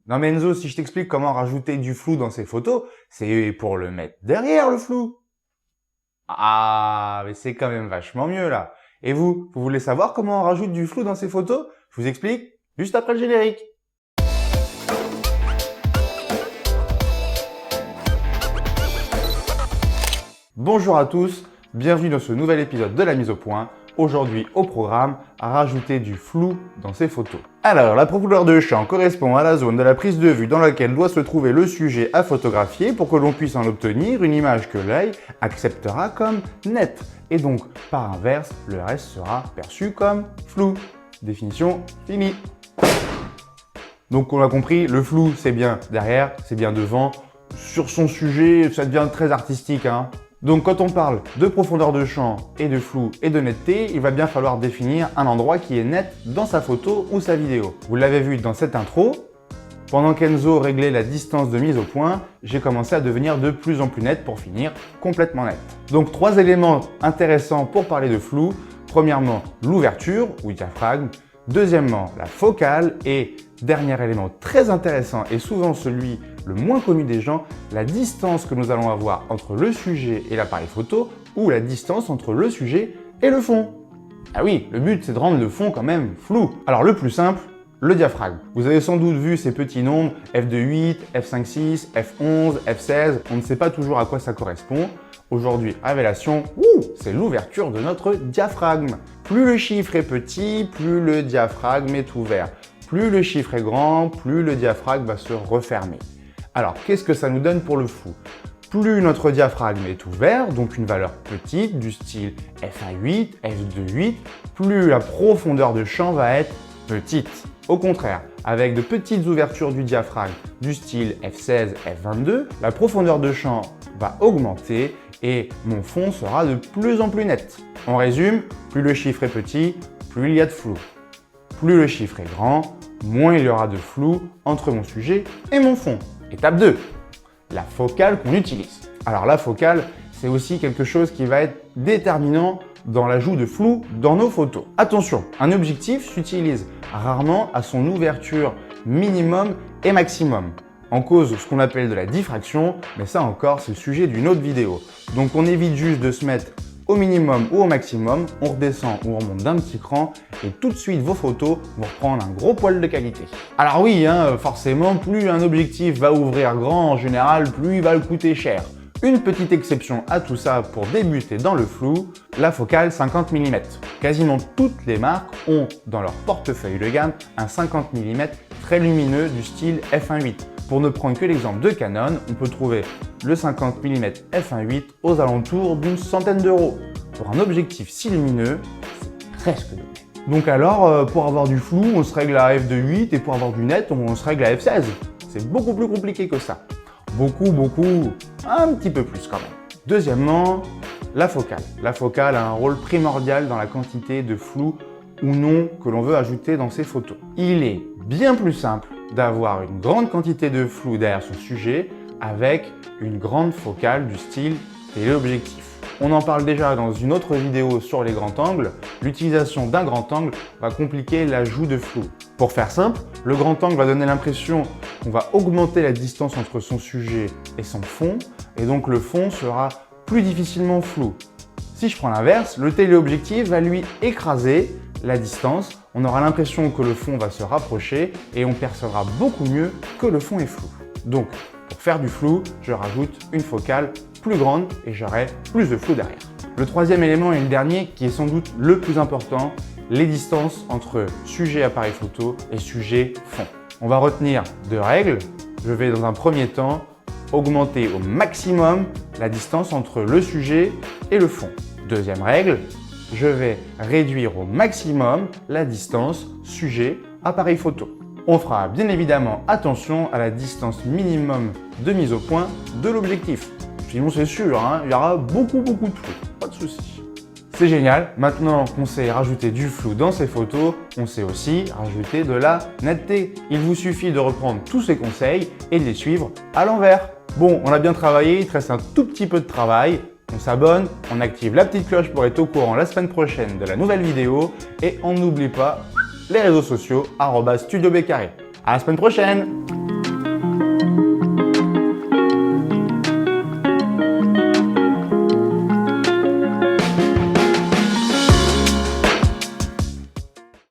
Non mais Enzo, si je t'explique comment rajouter du flou dans ces photos, c'est pour le mettre derrière le flou. Ah, mais c'est quand même vachement mieux là. Et vous voulez savoir comment on rajoute du flou dans ces photos? Je vous explique juste après le générique. Bonjour à tous, bienvenue dans ce nouvel épisode de la mise au point. Aujourd'hui au programme, rajouter du flou dans ces photos. Alors, la profondeur de champ correspond à la zone de la prise de vue dans laquelle doit se trouver le sujet à photographier pour que l'on puisse en obtenir une image que l'œil acceptera comme nette. Et donc, par inverse, le reste sera perçu comme flou. Définition finie. Donc on a compris, le flou c'est bien derrière, c'est bien devant. Sur son sujet, ça devient très artistique, hein. Donc quand on parle de profondeur de champ et de flou et de netteté, il va bien falloir définir un endroit qui est net dans sa photo ou sa vidéo. Vous l'avez vu dans cette intro, pendant qu'Enzo réglait la distance de mise au point, j'ai commencé à devenir de plus en plus net pour finir complètement net. Donc 3 éléments intéressants pour parler de flou. Premièrement, l'ouverture ou diaphragme. Deuxièmement, la focale et dernier élément très intéressant et souvent celui le moins connu des gens, la distance que nous allons avoir entre le sujet et l'appareil photo ou la distance entre le sujet et le fond. Ah oui, le but c'est de rendre le fond quand même flou. Alors le plus simple, le diaphragme. Vous avez sans doute vu ces petits nombres F2.8, F5.6, F11, F16, on ne sait pas toujours à quoi ça correspond. Aujourd'hui, révélation, c'est l'ouverture de notre diaphragme. Plus le chiffre est petit, plus le diaphragme est ouvert. Plus le chiffre est grand, plus le diaphragme va se refermer. Alors, qu'est-ce que ça nous donne pour le flou? Plus notre diaphragme est ouvert, donc une valeur petite du style F1.8, F2.8, plus la profondeur de champ va être petite. Au contraire, avec de petites ouvertures du diaphragme du style F16, F22, la profondeur de champ va augmenter et mon fond sera de plus en plus net. On résume, plus le chiffre est petit, plus il y a de flou. Plus le chiffre est grand, moins il y aura de flou entre mon sujet et mon fond. Étape 2, la focale qu'on utilise. Alors la focale, c'est aussi quelque chose qui va être déterminant dans l'ajout de flou dans nos photos. Attention, un objectif s'utilise rarement à son ouverture minimum et maximum. En cause ce qu'on appelle de la diffraction, mais ça encore c'est le sujet d'une autre vidéo. Donc on évite juste de se mettre au minimum ou au maximum, on redescend ou on remonte d'un petit cran et tout de suite vos photos vont reprendre un gros poil de qualité. Alors oui, forcément, plus un objectif va ouvrir grand en général, plus il va le coûter cher. Une petite exception à tout ça pour débuter dans le flou, la focale 50 mm. Quasiment toutes les marques ont dans leur portefeuille de gamme un 50 mm très lumineux du style F1.8. Pour ne prendre que l'exemple de Canon, on peut trouver le 50 mm F1.8 aux alentours d'une centaine d'euros. Pour un objectif si lumineux, c'est presque donné. Donc alors, pour avoir du flou, on se règle à f2.8 et pour avoir du net, on se règle à f16. C'est beaucoup plus compliqué que ça. Un petit peu plus quand même. Deuxièmement, la focale. La focale a un rôle primordial dans la quantité de flou ou non que l'on veut ajouter dans ses photos. Il est bien plus simple d'avoir une grande quantité de flou derrière son sujet avec une grande focale du style téléobjectif. On en parle déjà dans une autre vidéo sur les grands angles. L'utilisation d'un grand angle va compliquer l'ajout de flou. Pour faire simple, le grand angle va donner l'impression qu'on va augmenter la distance entre son sujet et son fond et donc le fond sera plus difficilement flou. Si je prends l'inverse, le téléobjectif va lui écraser la distance, on aura l'impression que le fond va se rapprocher et on percevra beaucoup mieux que le fond est flou. Donc, pour faire du flou, je rajoute une focale plus grande et j'aurai plus de flou derrière. Le troisième élément et le dernier, qui est sans doute le plus important, les distances entre sujet appareil photo et sujet fond. On va retenir 2 règles. Je vais dans un premier temps augmenter au maximum la distance entre le sujet et le fond. Deuxième règle, je vais réduire au maximum la distance sujet-appareil photo. On fera bien évidemment attention à la distance minimum de mise au point de l'objectif. Sinon c'est sûr, il y aura beaucoup de flou, pas de souci. C'est génial, maintenant qu'on sait rajouter du flou dans ses photos, on sait aussi rajouter de la netteté. Il vous suffit de reprendre tous ces conseils et de les suivre à l'envers. Bon, on a bien travaillé, il te reste un tout petit peu de travail. On s'abonne, on active la petite cloche pour être au courant la semaine prochaine de la nouvelle vidéo et on n'oublie pas les réseaux sociaux @StudioBcarré. À la semaine prochaine!